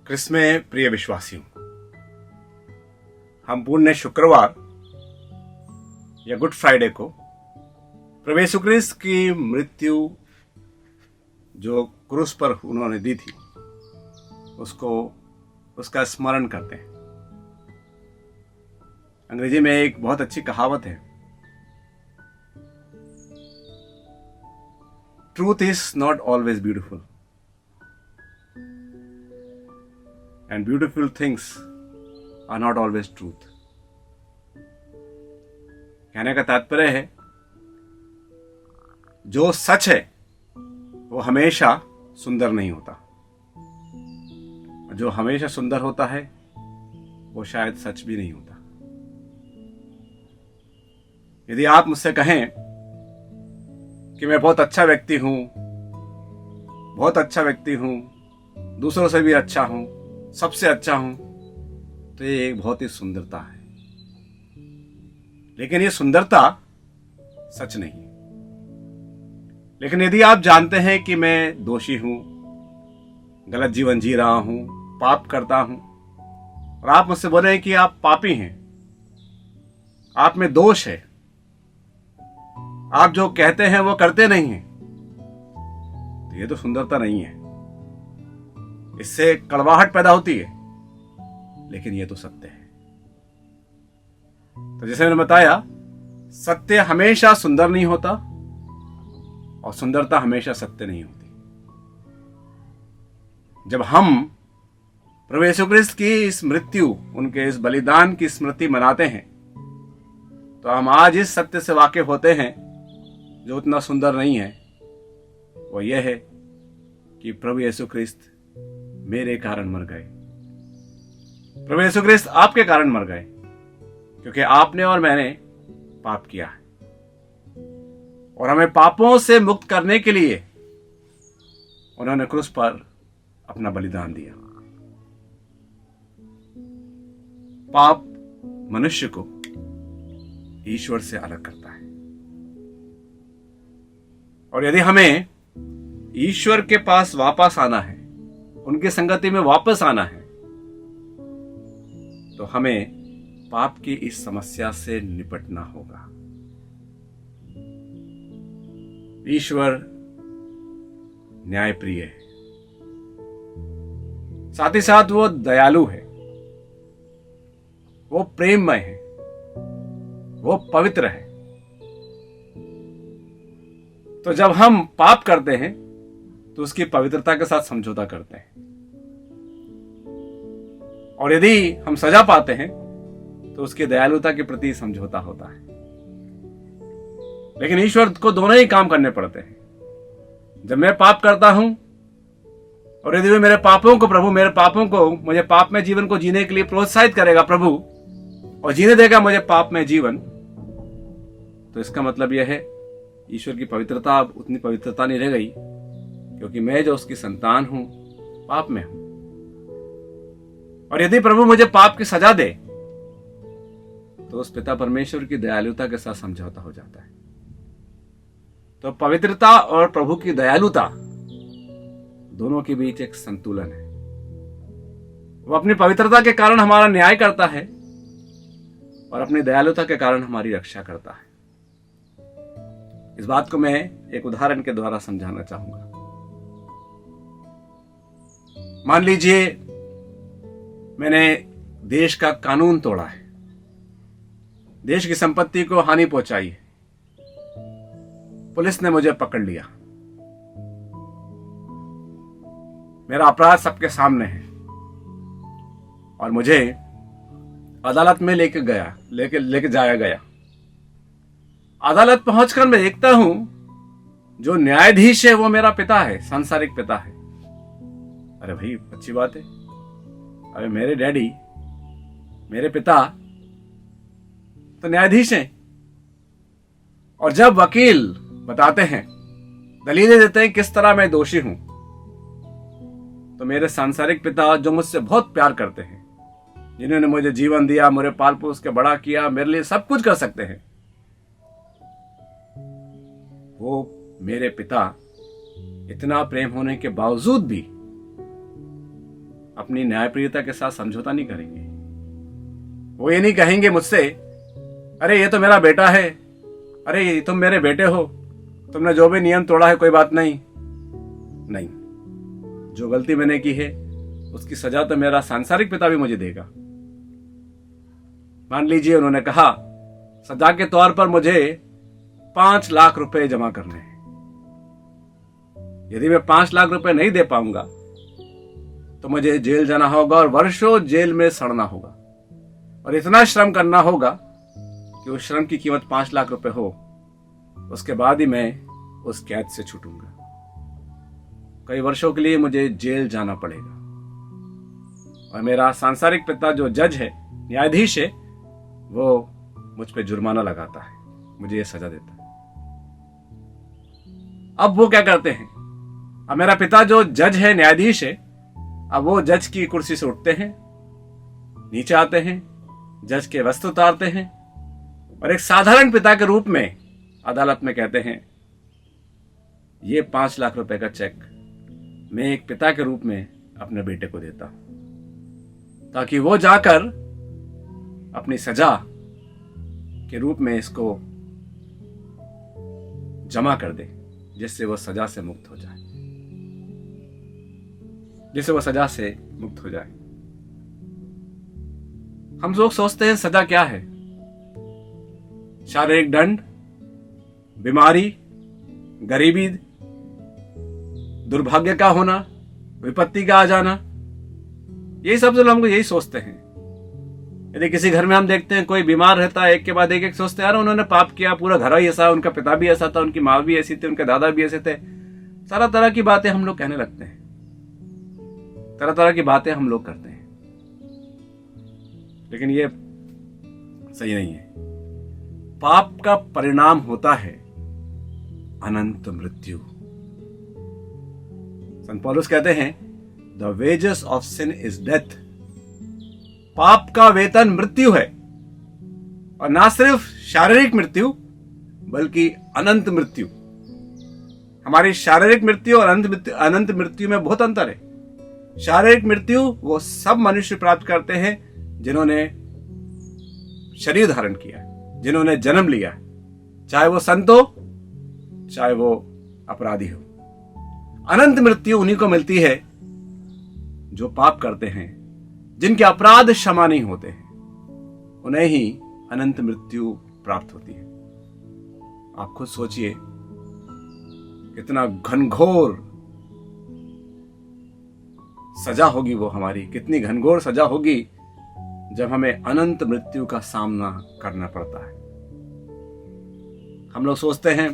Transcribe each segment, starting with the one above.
क्रिस्त में प्रिय विश्वासियों, हम पुण्य शुक्रवार या गुड फ्राइडे को प्रभु यीशु क्रिस्त की मृत्यु जो क्रूस पर उन्होंने दी थी उसका स्मरण करते हैं। अंग्रेजी में एक बहुत अच्छी कहावत है, truth is not always beautiful and beautiful things are not always truth। कहने का तात्पर्य है, जो सच है वो हमेशा सुंदर नहीं होता, जो हमेशा सुंदर होता है वो शायद सच भी नहीं होता। यदि आप मुझसे कहें कि मैं बहुत अच्छा व्यक्ति हूं, दूसरों से भी अच्छा हूं, सबसे अच्छा हूं, तो ये एक बहुत ही सुंदरता है, लेकिन ये सुंदरता सच नहीं है। लेकिन यदि आप जानते हैं कि मैं दोषी हूं, गलत जीवन जी रहा हूं, पाप करता हूं, और आप मुझसे बोले कि आप पापी हैं, आप में दोष है, आप जो कहते हैं वो करते नहीं हैं, तो ये तो सुंदरता नहीं है। इससे कड़वाहट पैदा होती है, लेकिन यह तो सत्य है। तो जैसे मैंने बताया, सत्य हमेशा सुंदर नहीं होता और सुंदरता हमेशा सत्य नहीं होती। जब हम प्रभु यीशु क्रिस्त की इस मृत्यु, उनके इस बलिदान की स्मृति मनाते हैं, तो हम आज इस सत्य से वाकिफ होते हैं जो उतना सुंदर नहीं है। वो यह है कि प्रभु यीशु क्रिस्त मेरे कारण मर गए। प्रभु यीशु क्रिस्त आपके कारण मर गए, क्योंकि आपने और मैंने पाप किया है, और हमें पापों से मुक्त करने के लिए उन्होंने क्रूस पर अपना बलिदान दिया। पाप मनुष्य को ईश्वर से अलग करता है, और यदि हमें ईश्वर के पास वापस आना है, उनकी संगति में वापस आना है, तो हमें पाप की इस समस्या से निपटना होगा। ईश्वर न्यायप्रिय है, साथ ही साथ वो दयालु है, वो प्रेममय है, वो पवित्र है। तो जब हम पाप करते हैं तो उसकी पवित्रता के साथ समझौता करते हैं, और यदि हम सजा पाते हैं तो उसकी दयालुता के प्रति समझौता होता है। लेकिन ईश्वर को दोनों ही काम करने पड़ते हैं। जब मैं पाप करता हूं और यदि मेरे पापों को मुझे पाप में जीवन को जीने के लिए प्रोत्साहित करेगा प्रभु, और जीने देगा मुझे पाप में जीवन, तो इसका मतलब यह है ईश्वर की पवित्रता अब उतनी पवित्रता नहीं रह गई, क्योंकि मैं जो उसकी संतान हूं पाप में हूं। और यदि प्रभु मुझे पाप की सजा दे तो उस पिता परमेश्वर की दयालुता के साथ समझौता हो जाता है। तो पवित्रता और प्रभु की दयालुता दोनों के बीच एक संतुलन है। वो अपनी पवित्रता के कारण हमारा न्याय करता है और अपनी दयालुता के कारण हमारी रक्षा करता है। इस बात को मैं एक उदाहरण के द्वारा समझाना चाहूंगा। मान लीजिए मैंने देश का कानून तोड़ा है, देश की संपत्ति को हानि पहुंचाई है, पुलिस ने मुझे पकड़ लिया, मेरा अपराध सबके सामने है, और मुझे अदालत में लेके जाया गया। अदालत पहुंचकर मैं देखता हूं जो न्यायाधीश है वो मेरा पिता है, सांसारिक पिता है। अरे भाई अच्छी बात है, अरे मेरे डैडी, मेरे पिता तो न्यायाधीश हैं। और जब वकील बताते हैं, दलीलें देते हैं किस तरह मैं दोषी हूं, तो मेरे सांसारिक पिता जो मुझसे बहुत प्यार करते हैं, जिन्होंने मुझे जीवन दिया, मुझे पाल पोस के बड़ा किया, मेरे लिए सब कुछ कर सकते हैं, वो मेरे पिता इतना प्रेम होने के बावजूद भी अपनी न्यायप्रियता के साथ समझौता नहीं करेंगे। वो ये नहीं कहेंगे मुझसे, अरे ये तो मेरा बेटा है, अरे ये तुम मेरे बेटे हो, तुमने जो भी नियम तोड़ा है कोई बात नहीं। नहीं, जो गलती मैंने की है उसकी सजा तो मेरा सांसारिक पिता भी मुझे देगा। मान लीजिए उन्होंने कहा सजा के तौर पर मुझे 5 लाख रुपए जमा करने हैं। यदि मैं 5 लाख रुपए नहीं दे पाऊंगा तो मुझे जेल जाना होगा और वर्षों जेल में सड़ना होगा, और इतना श्रम करना होगा कि उस श्रम की कीमत 5 लाख रुपए हो। उसके बाद ही मैं उस कैद से छूटूंगा। कई वर्षों के लिए मुझे जेल जाना पड़ेगा, और मेरा सांसारिक पिता जो जज है, न्यायाधीश है, वो मुझ पे जुर्माना लगाता है, मुझे ये सजा देता है। अब वो क्या करते हैं, अब मेरा पिता जो जज है, न्यायाधीश है, अब वो जज की कुर्सी से उठते हैं, नीचे आते हैं, जज के वस्त्र उतारते हैं और एक साधारण पिता के रूप में अदालत में कहते हैं, ये 5 लाख रुपए का चेक मैं एक पिता के रूप में अपने बेटे को देता हूं, ताकि वो जाकर अपनी सजा के रूप में इसको जमा कर दे, जिससे वो सजा से मुक्त हो जाए, जिससे वो सजा से मुक्त हो जाए। हम लोग सोचते हैं सजा क्या है? शारीरिक दंड, बीमारी, गरीबी, दुर्भाग्य का होना, विपत्ति का आ जाना, यही सब जो हम यही सोचते हैं। यदि किसी घर में हम देखते हैं कोई बीमार रहता है, एक के बाद एक सोचते हैं यार उन्होंने पाप किया, पूरा घर ही ऐसा, उनका पिता भी ऐसा था, उनकी माँ भी ऐसी थी, उनके दादा भी ऐसे थे। तरह तरह की बातें हम लोग कहने लगते हैं, तरह तरह की बातें हम लोग करते हैं, लेकिन ये सही नहीं है। पाप का परिणाम होता है अनंत मृत्यु। संत पौलुस कहते हैं the wages of sin is death. पाप का वेतन मृत्यु है, और ना सिर्फ शारीरिक मृत्यु बल्कि अनंत मृत्यु। हमारी शारीरिक मृत्यु और अनंत मृत्यु में बहुत अंतर है। शारीरिक मृत्यु वो सब मनुष्य प्राप्त करते हैं जिन्होंने शरीर धारण किया, जिन्होंने जन्म लिया, चाहे वो संत हो चाहे वो अपराधी हो। अनंत मृत्यु उन्हीं को मिलती है जो पाप करते हैं, जिनके अपराध क्षमा नहीं होते हैं, उन्हें ही अनंत मृत्यु प्राप्त होती है। आप खुद सोचिए कितना घनघोर सजा होगी वो हमारी, कितनी घनघोर सजा होगी जब हमें अनंत मृत्यु का सामना करना पड़ता है। हम लोग सोचते हैं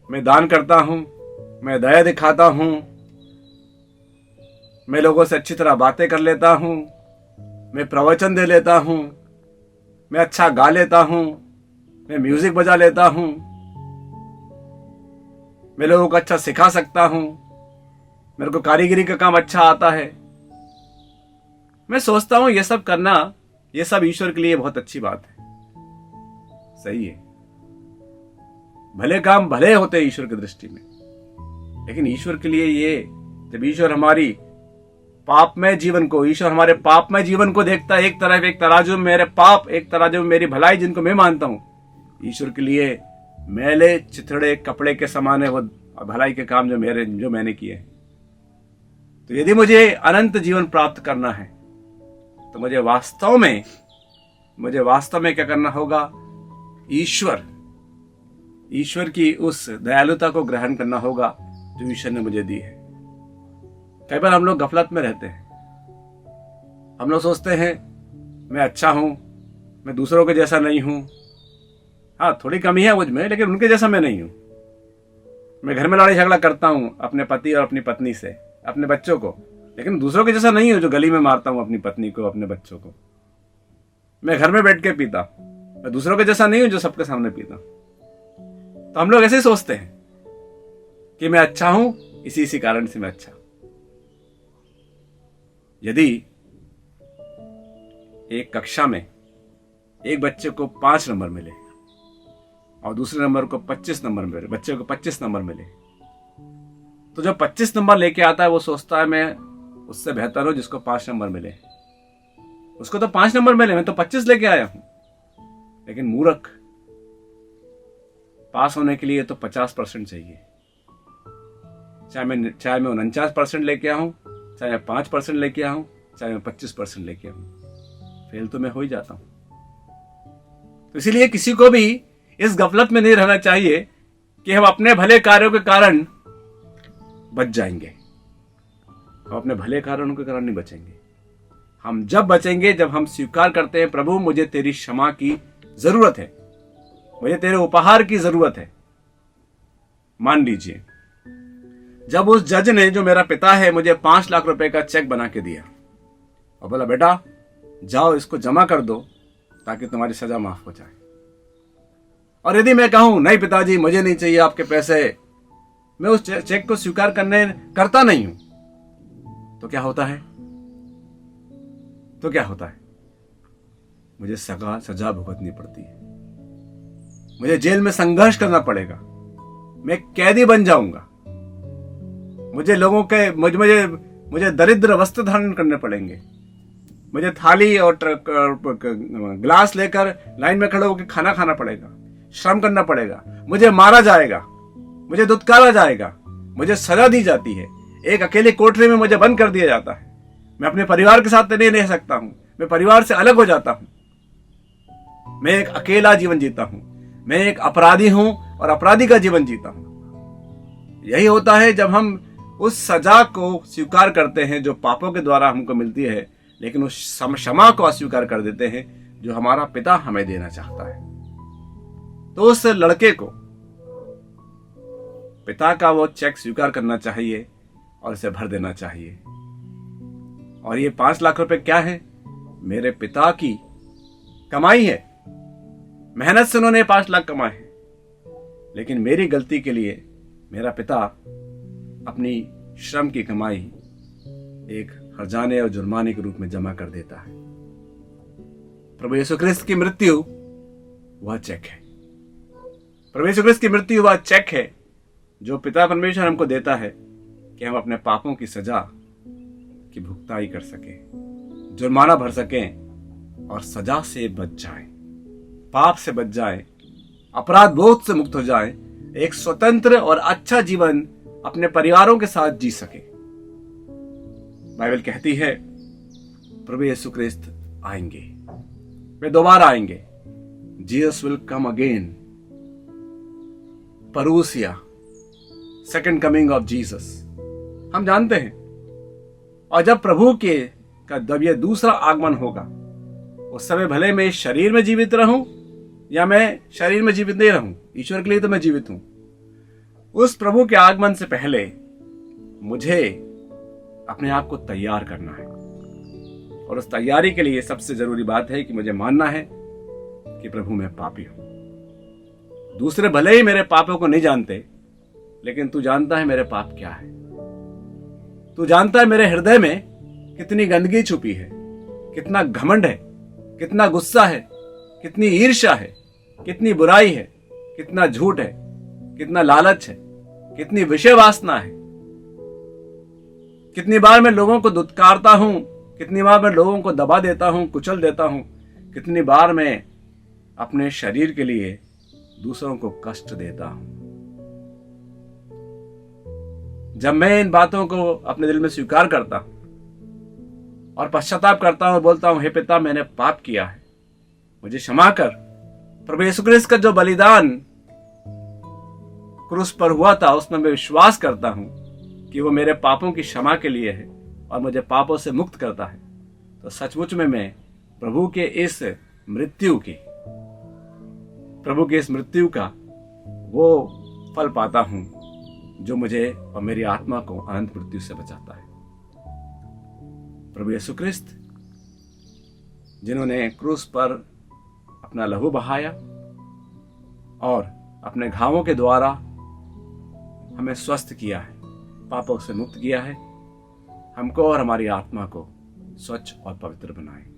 मैं दान करता हूं, मैं दया दिखाता हूं, मैं लोगों से अच्छी तरह बातें कर लेता हूं, मैं प्रवचन दे लेता हूं, मैं अच्छा गा लेता हूं, मैं म्यूजिक बजा लेता हूं, मैं लोगों को अच्छा सिखा सकता हूं, मेरे को कारीगरी का काम अच्छा आता है। मैं सोचता हूं ये सब करना, ये सब ईश्वर के लिए बहुत अच्छी बात है, सही है। भले काम भले होते हैं ईश्वर की दृष्टि में, लेकिन ईश्वर के लिए ये, जब ईश्वर हमारी पापमय जीवन को, ईश्वर हमारे पापमय जीवन को देखता है, एक तरफ एक तराजू में मेरे पाप, एक तराजू में मेरी भलाई जिनको मैं मानता हूं, ईश्वर के लिए मैले चिथड़े कपड़े के समान है वो भलाई के काम जो मैंने किए हैं। तो यदि मुझे अनंत जीवन प्राप्त करना है तो मुझे वास्तव में क्या करना होगा? ईश्वर की उस दयालुता को ग्रहण करना होगा जो ईश्वर ने मुझे दी है। कई बार हम लोग गफलत में रहते हैं, हम लोग सोचते हैं मैं अच्छा हूं, मैं दूसरों के जैसा नहीं हूं, हाँ थोड़ी कमी है मुझ में, लेकिन उनके जैसा मैं नहीं हूं। मैं घर में लड़ाई झगड़ा करता हूं अपने पति और अपनी पत्नी से, अपने बच्चों को, लेकिन दूसरों के जैसा नहीं हूं जो गली में मारता हूं अपनी पत्नी को, अपने बच्चों को। मैं घर में बैठ के पीता, मैं दूसरों के जैसा नहीं हूं जो सबके सामने पीता। तो हम लोग ऐसे ही सोचते हैं कि मैं अच्छा हूं, इसी कारण से मैं अच्छा। यदि एक कक्षा में एक बच्चे को 5 नंबर मिले और दूसरे नंबर को 25 नंबर मिले, बच्चे को 25 नंबर मिले, तो जो 25 नंबर लेके आता है वो सोचता है मैं उससे बेहतर हूं जिसको 5 नंबर मिले। उसको तो 5 नंबर मिले, मैं तो 25 लेके आया हूं। लेकिन मूर्ख, पास होने के लिए तो 50% चाहिए। चाहे मैं 49% लेके आऊं, चाहे मैं 5% लेके आऊं, चाहे मैं 25% लेके आऊं, फेल तो मैं हो ही जाता हूं। तो इसीलिए किसी को भी इस गफलत में नहीं रहना चाहिए कि हम अपने भले कार्यों के कारण बच जाएंगे। हम अपने भले कारणों के कारण नहीं बचेंगे। हम जब बचेंगे जब हम स्वीकार करते हैं, प्रभु मुझे तेरी क्षमा की जरूरत है, मुझे तेरे उपहार की जरूरत है। मान लीजिए जब उस जज ने, जो मेरा पिता है, मुझे 5 लाख रुपए का चेक बना के दिया और बोला बेटा जाओ इसको जमा कर दो ताकि तुम्हारी सजा माफ हो जाए, और यदि मैं कहूं नहीं पिताजी मुझे नहीं चाहिए आपके पैसे, मैं उस चेक को स्वीकार करता नहीं हूं, तो क्या होता है? मुझे सजा भुगतनी पड़ती है, मुझे जेल में संघर्ष करना पड़ेगा, मैं कैदी बन जाऊंगा, मुझे दरिद्र वस्त्र धारण करने पड़ेंगे, मुझे थाली और ग्लास लेकर लाइन में खड़े होकर खाना खाना पड़ेगा, श्रम करना पड़ेगा, मुझे मारा जाएगा, मुझे दुत्कारा जाएगा, मुझे सजा दी जाती है, एक अकेले कोठरी में मुझे बंद कर दिया जाता है, मैं अपने परिवार के साथ नहीं रह सकता हूं, मैं परिवार से अलग हो जाता हूं, मैं एक अकेला जीवन जीता हूं, मैं एक अपराधी हूं और अपराधी का जीवन जीता हूं। यही होता है जब हम उस सजा को स्वीकार करते हैं जो पापों के द्वारा हमको मिलती है, लेकिन उस क्षमा को अस्वीकार कर देते हैं जो हमारा पिता हमें देना चाहता है। तो उस लड़के को पिता का वो चेक स्वीकार करना चाहिए और इसे भर देना चाहिए। और ये 5 लाख रुपए क्या है? मेरे पिता की कमाई है, मेहनत से उन्होंने 5 लाख कमाए हैं, लेकिन मेरी गलती के लिए मेरा पिता अपनी श्रम की कमाई एक हर्जाने और जुर्माने के रूप में जमा कर देता है। प्रभु यीशु ख्रिस्त की मृत्यु वह चेक है, प्रभु यीशु ख्रिस्त की मृत्यु वह चेक है जो पिता परमेश्वर हमको देता है कि हम अपने पापों की सजा की भुगताई कर सके, जुर्माना भर सकें और सजा से बच जाएं, पाप से बच जाएं, अपराध बोझ से मुक्त हो जाएं, एक स्वतंत्र और अच्छा जीवन अपने परिवारों के साथ जी सके। बाइबल कहती है प्रभु यीशु ख्रिस्त आएंगे, वे दोबारा आएंगे। Jesus will come again, परूसिया, second coming of Jesus, हम जानते हैं। और जब प्रभु के का जब यह दूसरा आगमन होगा, उस समय भले मैं शरीर में जीवित रहूं या मैं शरीर में जीवित नहीं रहूं, ईश्वर के लिए तो मैं जीवित हूं। उस प्रभु के आगमन से पहले मुझे अपने आप को तैयार करना है, और उस तैयारी के लिए सबसे जरूरी बात है कि मुझे मानना है कि प्रभु मैं पापी हूं। दूसरे भले ही मेरे पापों को नहीं जानते, लेकिन तू जानता है मेरे पाप क्या है। तू जानता है मेरे हृदय में कितनी गंदगी छुपी है, कितना घमंड है, कितना गुस्सा है, कितनी ईर्ष्या है, कितनी बुराई है, कितना झूठ है, कितना लालच है, कितनी विषय वासना है। कितनी बार मैं लोगों को दुत्कारता हूं, कितनी बार मैं लोगों को दबा देता हूं, कुचल देता हूं, कितनी बार मैं अपने शरीर के लिए दूसरों को कष्ट देता हूं। जब मैं इन बातों को अपने दिल में स्वीकार करता हूं और पश्चाताप करता हूं, बोलता हूं हे पिता मैंने पाप किया है, मुझे क्षमा कर। प्रभु यीशु ख्रिस्त का जो बलिदान क्रूस पर हुआ था, उसमें मैं विश्वास करता हूं कि वो मेरे पापों की क्षमा के लिए है और मुझे पापों से मुक्त करता है। तो सचमुच में मैं प्रभु के इस मृत्यु का वो फल पाता हूं जो मुझे और मेरी आत्मा को अनंत मृत्यु से बचाता है। प्रभु यीशु ख्रिस्त जिन्होंने क्रूस पर अपना लहू बहाया और अपने घावों के द्वारा हमें स्वस्थ किया है, पापों से मुक्त किया है, हमको और हमारी आत्मा को स्वच्छ और पवित्र बनाए।